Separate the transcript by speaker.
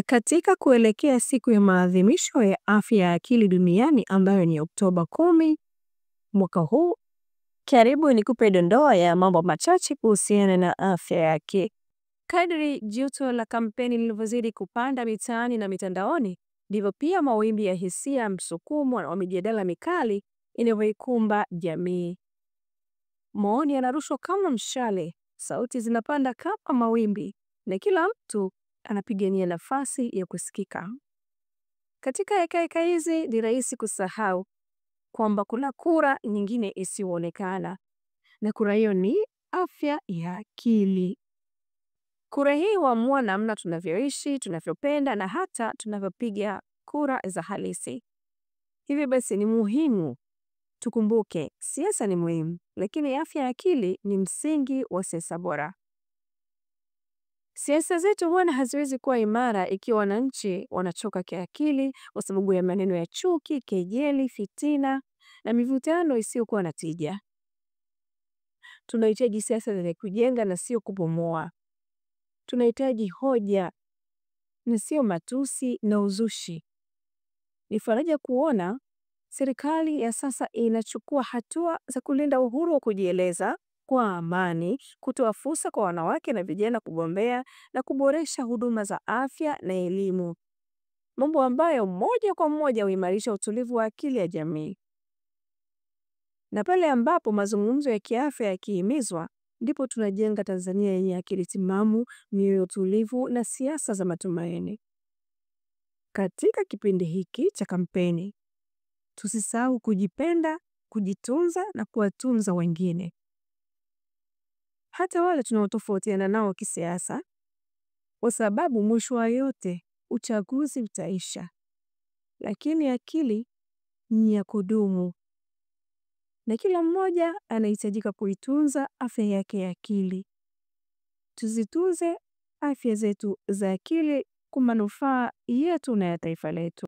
Speaker 1: Katika kuelekea siku ya maadhimisho ya afya ya akili duniani ambayo ni Oktoba 10 mwaka huu, karibu nikupe dondoo ya mambo machache kuhusiana na afya ya akili. Kadri joto la kampeni lilivyozidi kupanda mitaani na mitandaoni, ndivyo pia mawimbi ya hisia, msukumo na mijadala mikali inavyoikumba jamii. Maoni yanarushwa kama mshale, sauti zinapanda kama mawimbi, na kila mtu anapigania nafasi ya kusikika. Katika hekaheka hizi ni rahisi kusahau kwamba kuna kura nyingine isiyoonekana, na kura hiyo ni afya ya akili. Kura hii huamua namna tunavyoishi, tunavyopenda na hata tunavyopiga kura za halisi. Hivyo basi ni muhimu tukumbuke, siasa ni muhimu, lakini afya ya akili ni msingi wa siasa bora. Siasa zetu huwa haziwezi kuwa imara ikiwa wananchi wanachoka kiakili kwa sababu ya maneno ya chuki, kejeli, fitina na mivutano isiyokuwa na tija. Tunahitaji siasa zenye kujenga na sio kubomoa. Tunahitaji hoja na sio matusi na uzushi. Ni faraja kuona serikali ya sasa inachukua hatua za kulinda uhuru wa kujieleza kwa amani, kutoa fursa kwa wanawake na vijana kugombea na kuboresha huduma za afya na elimu. Mambo ambayo moja kwa moja huimarisha utulivu wa akili ya jamii. Na pale ambapo mazungumzo ya kiafya yakihimizwa, ndipo tunajenga Tanzania yenye akili timamu, mioyo tulivu na siasa za matumaini. Katika kipindi hiki cha kampeni, tusisahau kujipenda, kujitunza na kuwatunza wengine. Hata wale tunaotofautiana nao kisiasa, kwa sababu mwisho wa yote uchaguzi utaisha. Lakini akili ni ya kudumu. Na kila mmoja anahitajika kuitunza afya yake ya akili. Tuzitunze afya zetu za akili kwa manufaa yetu na ya taifa letu.